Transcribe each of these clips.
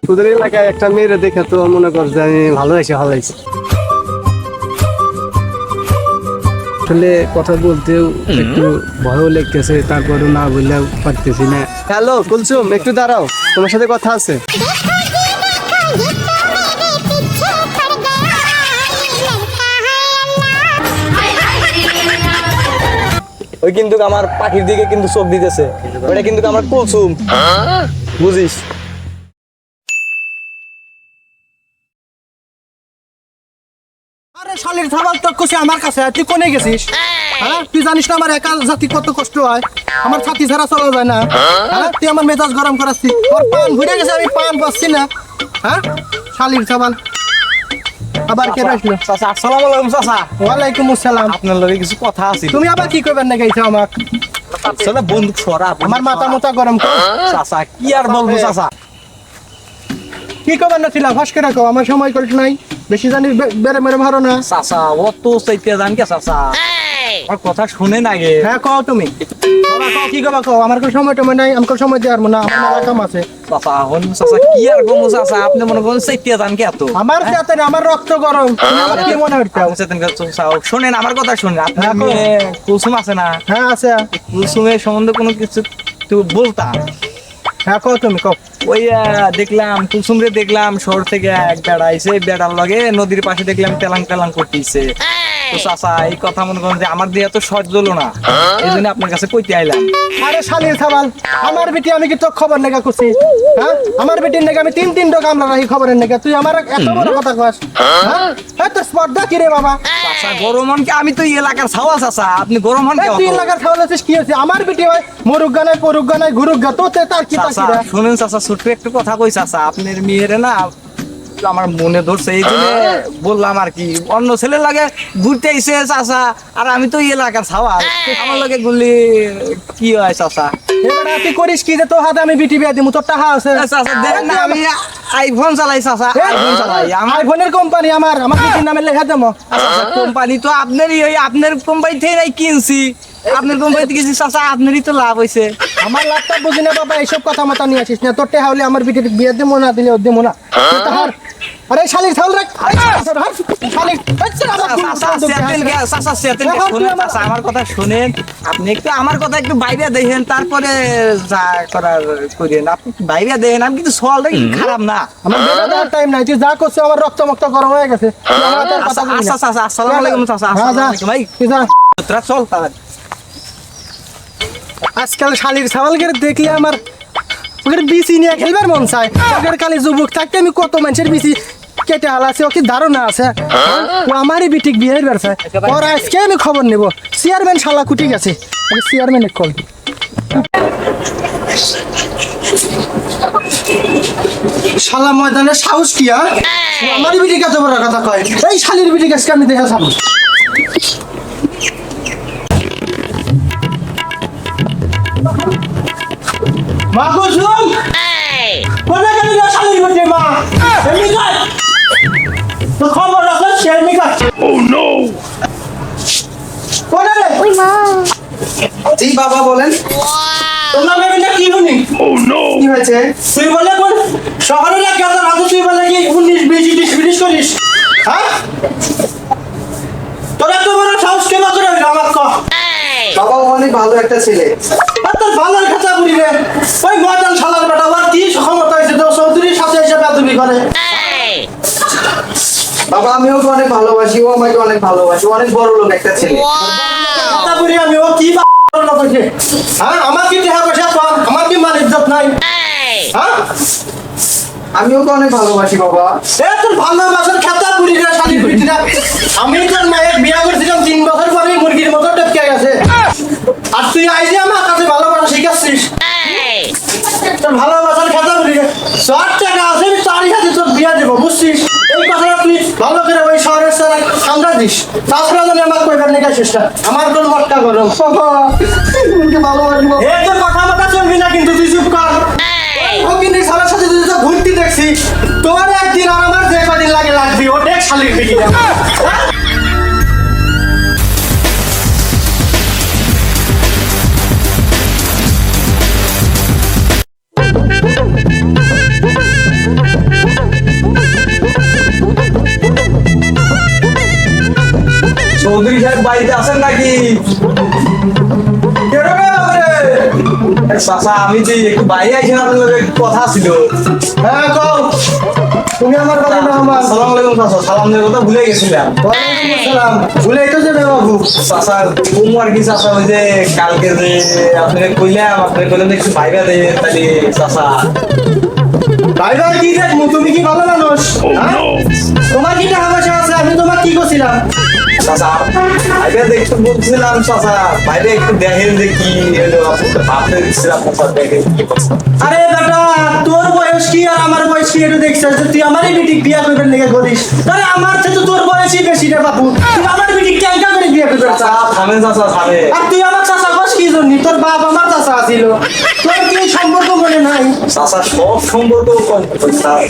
তোদের এলাকায় একটা মেয়েরে দেখে তো মনে কর যে আমি ভালো হয়েছে আসলে কথা বলতেও একটু ভয়ও লেগতেছে, তারপরে না বললেও পারতেছি না। হ্যালো কুলসুম, একটু দাঁড়াও, তোমার সাথে কথা আছে। ওই কিন্তু আমার পাখির দিকে কিন্তু চোখ দিতেছে, ওটা কিন্তু আমার কুলসুম, বুঝিস? আরে শালির থাবাল তো কইছে আমার কাছে, তুই কোনে গেছিস? হ্যাঁ, তুই জানিস না আমার একা জাতি কত কষ্ট হয়, আমার ছাতি ছাড়া চলা যায় না। হ্যাঁ, তুই আমার মেজাজ গরম করাচ্ছিস, তোর পান ঘুরে গেছে, আমি পান পাচ্ছি না। হ্যাঁ, শালির থাবাল আবার কে আসলো? চাচা আসসালামু আলাইকুম। চাচা ওয়ালাইকুম আসসালাম। আপনার লগে কিছু কথা আছে। তুমি আবার কি করবেন না গেছো আমাক? আসলে বন্দুক সরা, আমার মাথা মোটা গরম কর। চাচা কি আর বলবো চাচা? কি করবেন না ছিলাম ফাঁস করে রাখো, আমার সময় করিস নাই, বেশি জানিস বেড়ে মেরে মারো না। চাচা অত চাইতে জান কে চাচা? আমার কথা শুনে না গে। হ্যাঁ কও তুমি, বাবা কও কি করবা কও, আমার কোনো সময় টময় নাই, আমাকে সময় দেওয়ার না, আমার মেলা কাম আছে। চাচা হন চাচা কি আর বলবো চাচা? আপনি মনে করেন চাইতে জান কে এত? আমার সাথে আমার রক্ত গরম, তুমি আমার কি মনে হচ্ছে? শোনেন আমার কথা শুনেন, আপনার হ্যাঁ, মেয়ে কুলসুম আছে না? হ্যাঁ আছে। কুলসুমের সম্বন্ধে কোনো কিছু তো বলতাম। হ্যাঁ কও তুমি কও। ওই দেখলাম কুলসুম রে দেখলাম শহর থেকে এক বেড়া আইছে, বেড়ার লগে নদীর পাশে দেখলাম তেলাং করতেছে। তো চাচা এই কথা মনে করেন যে আমার দিয়ে তো সহ্য হলো না, এই জন্য আপনার কাছে কইতে আইলাম। আরে শালির থাবাল, আমার বেটি আমি কি তো খবর নেগা করছি? হ্যাঁ, আমার বেটির নেগা আমি তিন কামলা রাখি খবরের নেগা, তুই আমার এত বড় কথা কস? হ্যাঁ, এই তোর স্পর্ধা কি রে বাবা? চাচা গরম হন কি? আমি তো এই এলাকার ছাওয়া চাচা, আপনি গরম হন কি? তুই লাগার খাওয়া যাচ্ছিস কি হয়েছে? আমার বেটি হয় মরুক গানায় পরুক গানায় ঘুরুক গা, তোতে তার কি চাচা তাকিরা? শুনেন চাচা, ছোট্ট একটু কথা কই চাচা, আপনার মেয়েরে না আমার মনে ধরছে, এই জন্য বললাম আর কি। অন্য ছেলে লাগে ঘুরতে আইছে চাচা, আর আমি তো এই এলাকার ছাওয়া, আমার লগে গুলি কি হয় চাচা? এবারে তুই করিস কি যে তোর হাতে আমি বিটি বিয়া দিমু, তোর টাকা আছে? চাচা দেখেন না আমি আইফোন চালাই চাচা, আইফোন চালাই। আমার আইফোনের কোম্পানি আমার বিটির নামে লেখা দেবো। কোম্পানি তো আপনারই, ওই আপনার কোম্পানি থেকে নাই কিনছি, আপনার কোম্পানিতে কিনছি চাচা, আপনারই তো লাভ হয়েছে। আমার লাভটা বুঝি না বাবা, এইসব কথা মতো নিয়ে আসিস না, তোর টেহা হলে আমার বিটির বিয়ে দেবো না, দিলে ওর দেবো না। তুই তো হার। আরে শালির থাউল রাখ, শালির চাচা আমার কথা শুনেন, আপনি একটু আমার কথা একটু বাইরে দেখেন, তারপরে যা করার করেন। আপনি বাইরে দেখেন, আমি কিন্তু সলটা খারাপ না। আমার বেলা দেওয়ার টাইম নাই, তুই যা করছো আমার রক্ত মক্ত গরম হয়ে গেছে। তুই আমার হাতে আর কথা বলবি না। চাচা আসসালামু আলাইকুম চাচা। হ্যাঁ, যা। ভাই তুই যা। তোরা চল তাহলে। আজকাল শালির ছাওয়ালকে দেখলে আমার ওদের বিসি নিয়ে খেলবার মন চায়। ওদের কালে যুবক থাকতে আমি কত মানুষের বিসি কেটে হালাছে, ওকে ধারণা আছে। ও আমারই বিটিক বিয়ের ব্যবসা, ওর আজকে আমি খবর নেব। চেয়ারম্যান শালা কুটি গেছে, চেয়ারম্যানের কল। শালা ময়দানের সাহস কি? আমারই বিটিক এত বড় কথা কয়, এই শালির বিটিক আজকে আমি দেখা যাবো। মা কুসুম, কোথায় গেলি রে শালির বিটি? মা এমনি কর, তো খবর রাখো সে এমনি কর। ও নো, কোথায় রে? ওই মা। জি বাবা বলেন। তোমরা ভেবে না কি শুনি? ও নো, কি হয়েছে? তুই বলে কোন শহরে না কেন রাজু, তুই বলে কি 19-20 করিস? হ্যাঁ, তোরা তো বড় সাহস কে মাত্র আমার কহ। বাবা অনেক ভালো একটা ছেলে। তোর ভালো কথা বলি রে, ওই ময়দান শালার বেটা আবার কি ক্ষমতা হয়েছে তো চৌধুরীর সাথে এসে বেদবি করে। বাবা আমি ওকে অনেক ভালোবাসি, ও আমাকে অনেক ভালোবাসি, অনেক বড় লোক একটা ছেলে। কথা বলি আমি, ও কি লোক হয়েছে? হ্যাঁ, আমার কি টাকা পয়সা কম, আমার কি মান ইজ্জত নাই? হ্যাঁ, আমি ওকে অনেক ভালোবাসি বাবা। এ তোর ভালোবাসার খাতা পুরি রে শালির বিটিরা। আমি তোর মায়ের বিয়া করেছিলাম 3 বছর পরে মুরগির মতো টপকে গেছে, আর তুই আইজি আমার কাছে ভালোবাসা শিখাচ্ছিস। তোর ভালোবাসার খাতা পুরি রে, 4 টাকা আছে, আমি তারই হাতে তোর বিয়া দেবো, বুঝছিস? এই কথাটা তুই ভালো করে ওই শহরের সারা সামলা দিস, তাছাড়া জানি আমার কইবার নেই চেষ্টা। আমার তোর মটকা করো ভালোবাসবো। এই তোর কথা মতো চলবি না কিন্তু, তুই চুপ কর। ও কিন্তু সারার সাথে তুই তো ঘুরতে দেখছি, তোর একদিন আর আমার যে কদিন লাগে লাগবি, ও দেখ শালির বিটিরা। চৌধুরী সাহেব বাড়িতে আছেন নাকি? চাচা আমি যে একটু বাইরে আইছিলাম, আপনার লগে একটু কথা ছিল। হ্যাঁ কও, তুমি আমার কথা না আমার। আসসালামু আলাইকুম চাচা, সালাম দেওয়ার কথা ভুলে গেছিলাম। ওয়ালাইকুম আসসালাম। ভুলেই তো যাবে বাবু। চাচা ঘুম আর কি চাচা, ওই যে কালকে যে আপনাকে কইলাম যে একটু ভাইবা দেবেন, তাহলে চাচা ভাই ভাই কি দেখবো, তুমি কি ভালো মানুষ? হ্যাঁ? তোমার কি টাকা পয়সা আছে? আমি তোমার কি করছিলাম? চাচা ভাইবা দেখতে বলছিলাম চাচা, ভাইবা একটু দেখেন যে কি হলো, ভাবতে দিচ্ছিলাম চাচা, দেখেন কি করছে। আরে বেটা, তোর বয়স কি আর আমার বয়স কি এটা দেখছিস যে তুই আমারই বিটিক বিয়া করবেন নাকি করিস? আরে আমার চেয়ে তো তোর বয়সই বেশি রে বাবু। তুই আমার বিটিক কেঙ্কা করে বিয়া করবে? চাচা থামেন চাচা, থামেন। আর তুই আমার চাচা কস কি জন্য? তোর বাপ আমার চাচা ছিল, তোর কি সম্পর্ক মনে নাই? চাচা সব সম্পর্ক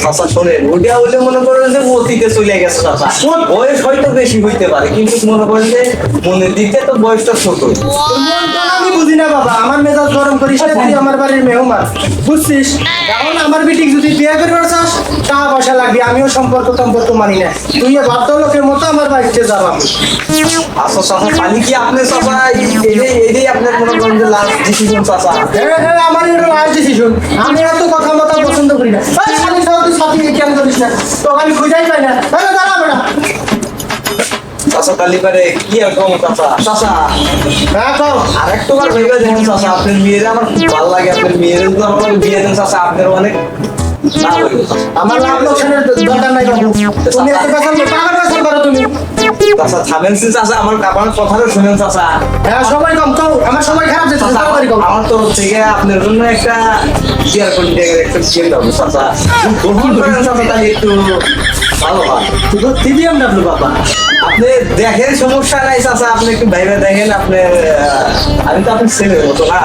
চাচা শোনেন, ওটা হলে মনে করেন যে অতীতে চলে গেছে চাচা। বয়স হয়তো বেশি হইতে পারে, কিন্তু মনে করেন যে মনের দিকে তো বয়সটা ছোট। তোর মন তো আমি বুঝি না বাবা, আমার মেজাজ গরম করিস না, তুই আমার বাড়ির মেহমান বুঝছিস? এখন আমার বিটিক যদি বিয়ে করবার চাস, টাকা পয়সা লাগবে, আমিও সম্পর্ক মানি না। তুই এ ভদ্র লোকের মতো আমার বাড়িতে যাবা। আচ্ছা চাচা, পানি কি আপনি চাচা এটাই আপনার মনে করেন যে লাস্ট ডিসিশন চাচা? হ্যাঁ হ্যাঁ, আমার এটা লাস্ট ডিসিশন। আমি এত কথা মতো পছন্দ করি না। এই শালি সব তুই সাথে কেন করিস না? তোকে আমি খুঁজাই পাই না। তাহলে দাঁড়া বেটা। চাচা তালি পারে কি আর কম চাচা? চাচা হ্যাঁ কও। আর একটু বার ভেবে দেখেন চাচা, আপনার মেয়েরা আমার খুব ভালো লাগে, আপনার মেয়েরা যদি আমার বিয়ে দেন চাচা, আপনার অনেক লাভ হইব চাচা। আমার লাভ লোকসানের দরকার নাই বাবু। তুমি এত পেছাল টাকার পেছাল করো তুমি। চাচা থামেন চাচা, আমার কথাটা শুনেন চাচা। হ্যাঁ সময় কম কও, আমার সময় খারাপ যাচ্ছে, চাচা, তাড়াতাড়ি কও। আমার তরফ থেকে আপনার জন্য একটা শেয়ার কোটি টাকার একটা গিফট হবে চাচা। গ্রহণ করেন চাচা, তাহলে একটু ভালো হয়। তুই তো TBMW বাবা। আপনি দেখেন, সমস্যা নাই চাচা, আপনি একটু ভাইবে দেখেন। আপনি আমি তো আপনার ছেলের মতো না।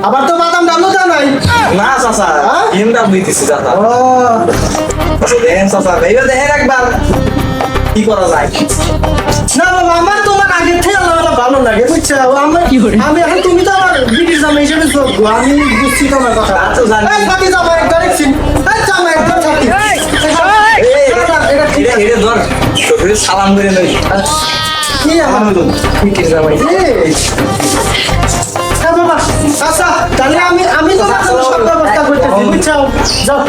আবার তো বাদাম ডাবলো তা নাই। না চাচা, হ্যাঁ? এমদাম দিতেছি চাচা। ও দেখেন চাচা, ভাইবে দেখেন একবার কি করা যায়। না বাবা, আমার তোমার আগের থেকে আল্লাহ ভালো লাগে বুঝছো? আমি এখন তুমি তো আমার ব্রিটিশ জামা হিসেবে যোগ্য, আমি বুঝছি তোমার কথা। আচ্ছা, জানি। এই সাথী জামা একটা দেখছি, এই জামা একটা সাথী। এটা ঠিক আছে। এটা ধর, তোকে সালাম করে লই। কি আমার হলো? ব্রিটিশ জামাই। হ্যাঁ বাবা, আচ্ছা তাহলে আমি তোমার জন্য সব ব্যবস্থা করতেছি বুঝছো? যাও,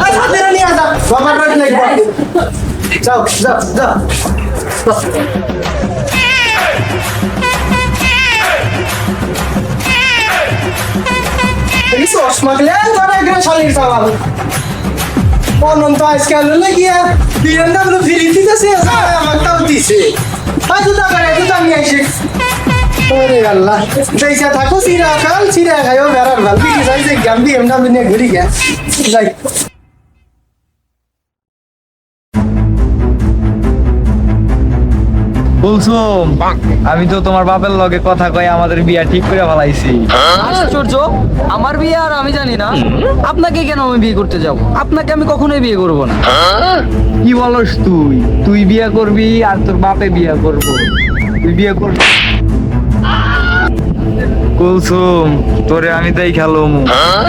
এই সাথীরা নিয়ে যাও, বাবার বাড়ি লাগবে। যাও যাও যাও। এই চশমা গেলে তোরা এখানে শালির চালাবো। অনন্ত আজকাল হলে গিয়া BMW ফ্রি দিতেছে, আমারটাও দিছে। আজ জুতা করে জুতা নিয়ে আসি। ওরে আল্লাহ, দেখে থাকো চিরাকাল, চিরা খাইও বেড়ার ভাল। বিটি যাই যে গাম BMW নিয়ে ঘুরি গে যাই। কুলসুম, আমি তো তোমার বাপের লগে কথা কই আমাদের বিয়া ঠিক করে ফেলাইছি। আশ্চর্য, আমার বিয়ে আর আমি জানি না। আপনাকে কেন আমি বিয়ে করতে যাব? আপনাকে আমি কখনোই বিয়ে করব না। কি বলস তুই? তুই বিয়া করবি আর তোর বাপে বিয়া করব। তুই বিয়ে করবি? কুলসুম, তোরে আমি তাই খেলুম।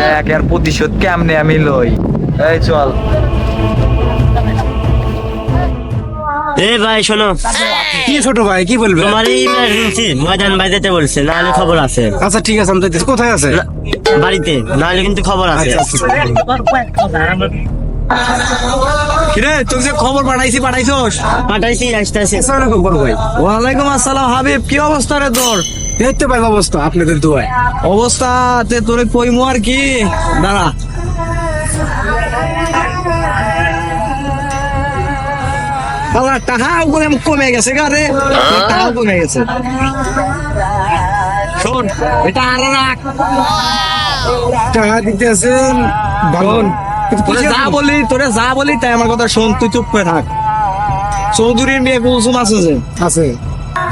দেখ এর প্রতিশোধ কেমনে আমি লই। এই চল। এ ভাই শোনো, কি ছোট ভাই, কি বলবে? তোমার এই ইমার্জেন্সি ময়দান বাজাতে বলছে, নাহলে খবর আছে। আচ্ছা ঠিক আছে, আমি যাইতেছি। কোথায় আছে? না, বাড়িতে, নাহলে কিন্তু খবর আছে। কিরে, তোকে যে খবর পাঠাইছস? পাঠাইছি, আসতেছি। আসসালামু আলাইকুম বড় ভাই। ওয়ালাইকুম আসসালাম হাবিব, কি অবস্থা রে তোর? দেখতে পাই অবস্থা আপনাদের দোয়ায়। অবস্থাতে তোরে কইমু আর কি, দাঁড়া। আল্লাহ, টাকাও কমে গেছে গারে, টাকাও কমে গেছে। শোন, এটা আরো রাখ। টাকা দিতে আছেন শোন, তোরে যা বলি তাই আমার কথা শোন, তুই চুপ করে থাক। চৌধুরীর মেয়ে কুলসুম আছে যে, আছে।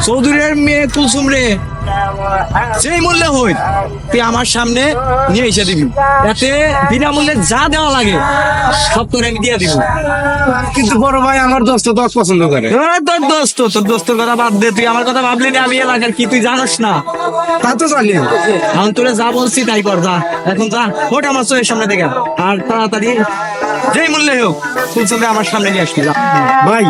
চৌধুরীর মেয়ে কুলসুম রে যেই মূল্যে হই তুই আমার সামনে নিয়ে এসে দিবি, এতে বিনামূল্যে যা দেওয়া লাগে সব তোর আমি দিয়ে দিব। কিন্তু বড় ভাই, আমার দোস্ত তো পছন্দ করে। তোর দোস্তর কথা বাদ দে, তুই আমার কথা ভাবলি না আমি এলাকার কি তুই জানোস না? তা তো জানি। এখন তোরে যা বলছি তাই কর, যা এখন যা, ওঠ আমার চোখের সামনে থেকে, আর তাড়াতাড়ি যেই মূল্যে হোক কুলসুমকে আমার সামনে নিয়ে আসবি। যা। ভাই,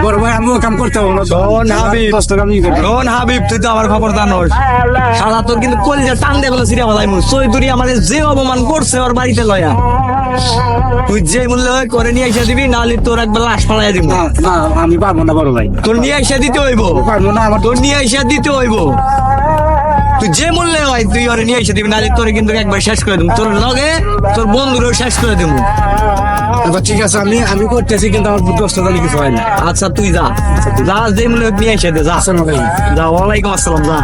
বড় ভাই আমিও কাম করতে পারবো না। শোন হাবিব, 10 টাকা আমি করবো। শোন হাবিব, তুই তো আমার খবর জানোস। শালা তোর কিন্তু কলিজা টান দিয়ে গেলো সিরিয়া বলাই মুখ। চৌধুরী আমাদের যে অপমান করছে ওর বাড়িতে লয়া, তুই যে মূল্য হয় করে নিয়ে এসে দিবি, নাহলে তোর একবার লাশ ফালাই দিব। না না আমি পারবো না বড় ভাই, তোর নিয়ে এসে দিতে হইব, পারবো না আমার। তোর নিয়ে এসে দিতে হইব। তুই যে মূল্যে হয় তুই ওরে নিয়ে এসে দিবি, নাহলে তোর কিন্তু একবার শেষ করে দেবো, তোর লগে তোর বন্ধুরও শেষ করে দেবো। আচ্ছা ঠিক আছে, আমি করতেছি, কিন্তু আমার 10 টাকা কিছু হয় না। আচ্ছা তুই যা যা, যে মূল্য নিয়ে এসে দে, যা আসসালামু আলাইকুম। যা। ওয়ালাইকুম আসসালাম, যা।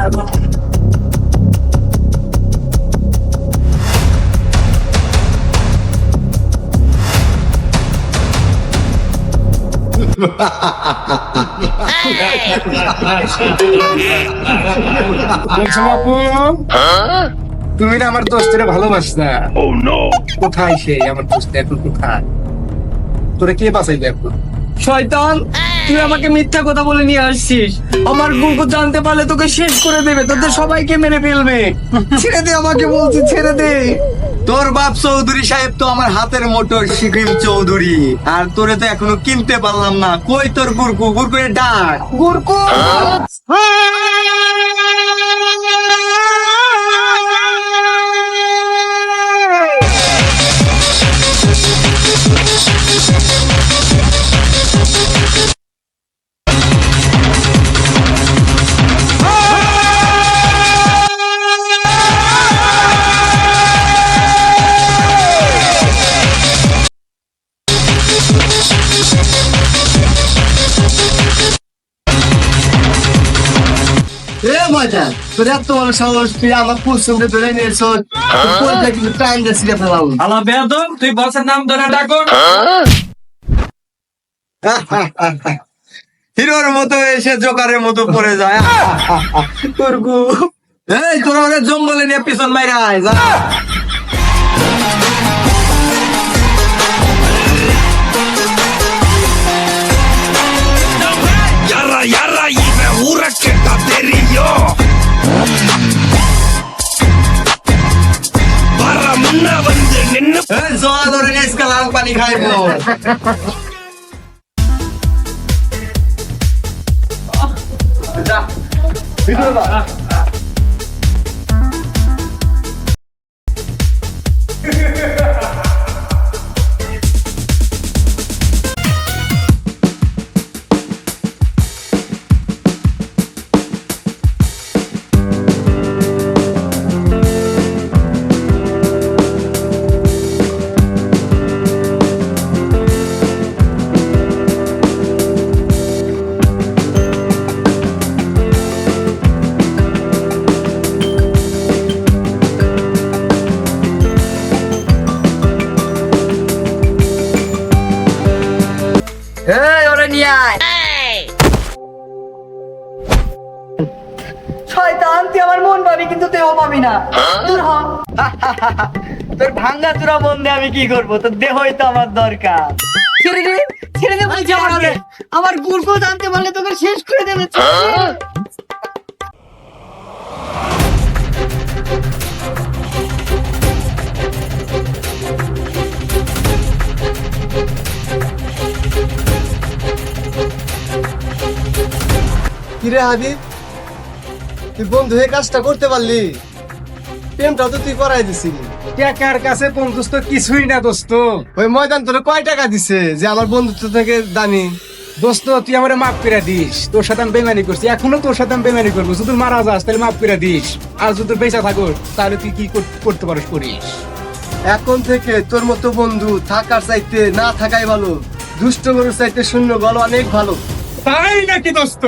বলছো বাপু, তুমি না আমার দোস্তের ভালোবাসতা। কোথায় সে আমার দোস্ত, এখন কোথায়? তোরা কে বাঁচাইবে এখন? শয়তান, তুই আমাকে মিথ্যা কথা বলে নিয়ে আসছিস। আমার গুগু জানতে পারলে তোকে শেষ করে দেবে, তোদের সবাইকে মেরে ফেলবে। ছেড়ে দে আমাকে, বলছি ছেড়ে দে। তোর বাপ চৌধুরী সাহেব তো আমার হাতের মোটর সিকিম চৌধুরী, আর তোরে তো এখনো কিনতে পারলাম না। কই তোর গুরকু, গুরকুরে ডাক, গুরকু। এ ময়দান, তোর এত বড় সাহস, তুই আমার কুলসুমকে ধরে নিয়েছ, কোনটা কিন্তু টাইম দিয়ে ছিঁড়ে ফেলাম। আলা বেয়াদব, তুই বসের নাম ধরে ডাকো। হিরোর মতো এসে জোকারের মতো পড়ে যায়। গুরকু, এই তোর আমাদের জঙ্গলে নিয়ে পিছন মাইরা আয়, যা। Yarra, yarra, y me aburre que taterillo. Barra munna வந்து நின்னு এই জোয়া ধরে নিয়ে আজকে লাল পানি খাইবো। এই ওরে নিয়ে আয়। শয়তান, তুই আমার মন পাবি কিন্তু দেহ পাবি না। দূর হ। তোর ভাঙ্গা চূড়া মন দিয়ে আমি কি করবো? তোর দেহই তো আমার দরকার। ছেড়ে দে, ছেড়ে দে বলছি আমাকে। আমার গুরকু জানতে পারলে তোকে শেষ করে দেবে। কিরে হাবিব, তুই বন্ধু হয়ে কাজটা করতে পারলি? প্রেমটা তো তুই করাই দিছিলি। টাকার কাছে বন্ধুত্ব কিছুই না দোস্ত। ওই ময়দান তোর কয় টাকা দিছে যে আমার বন্ধুত্ব থেকে দামি? দোস্ত তুই আমারে মাফ করে দিস, তোর সাথে আমি বেমানি করছি, এখনো তোর সাথে আমি বেমানি করবো। যদি মারা যাস তাহলে মাফ করে দিস, আর যদি তোর বেঁচে থাকোস তাহলে তুই কি করতে পারিস করিস। এখন থেকে তোর মতো বন্ধু থাকার চাইতে না থাকাই ভালো। দুষ্ট গরুর চাইতে শূন্য গল অনেক ভালো। তাই নাকি দোস্ত?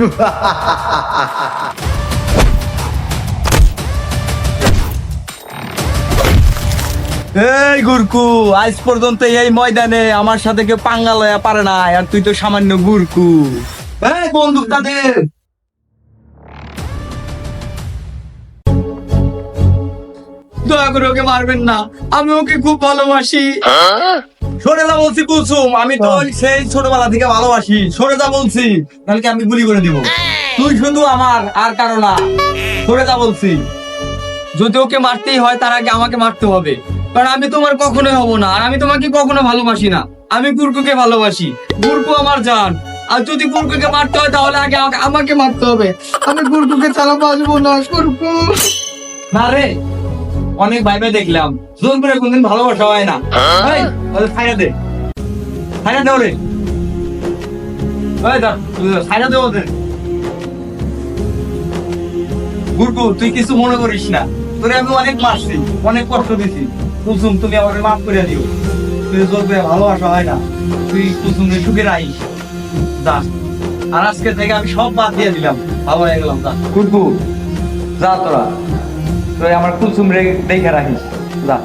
এই গুরকু, আজ পর্যন্ত এই ময়দানে আমার সাথে কেউ পাঙ্গা লয়া পারে না, আর তুই তো সামান্য গুরকু। এই বন্দুক তাদের। দয়া করে ওকে মারবেন না, আমি ওকে খুব ভালোবাসি। সরে যা বলছি কুলসুম, আমি তো সেই ছোটবেলা থেকে ভালোবাসি। সরে যা বলছি, নাহলে আমি গুলি করে দিব। তুই শুধু আমার, আর কারো না। সরে যা বলছি। যদি ওকে মারতেই হয় তার আগে আমাকে মারতে হবে, কারণ আমি তোমার কখনোই হব না, আর আমি তোমাকে কখনো ভালোবাসি না। আমি গুরকুকে ভালোবাসি, গুরকু আমার জান। আর যদি গুরকুকে মারতে হয় তাহলে আগে আমাকে মারতে হবে। আমি গুরকুকে ছাড়া বাঁচবো না। গুরকু না রে, অনেক ভাইবে দেখলাম, জোর করে কোনদিন ভালোবাসা হয় না। এই, ওদের ছাইড়া দে, ছাইড়া দে ওরে। ওই ধর, ছাইড়া দে ওদের। গুরকু, তুই কিছু মনে করিস না, তোরে আমি অনেক মারছি, অনেক কষ্ট দিছি। কুসুম, তুমি আমাকে মাফ করে দিও। তুই জোর করে ভালোবাসা হয় না, তুই কুসুমের সুখে রাখিস। যা, আর আজকে থেকে আমি সব বাদ দিয়ে দিলাম, ভালো হয়ে গেলাম। যা গুরকু, যা তোরা, তুই আমার কুসুম দেখে রাখিস। যা।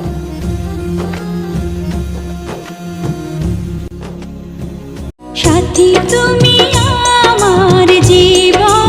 সাথী তুমি আমার জীবন।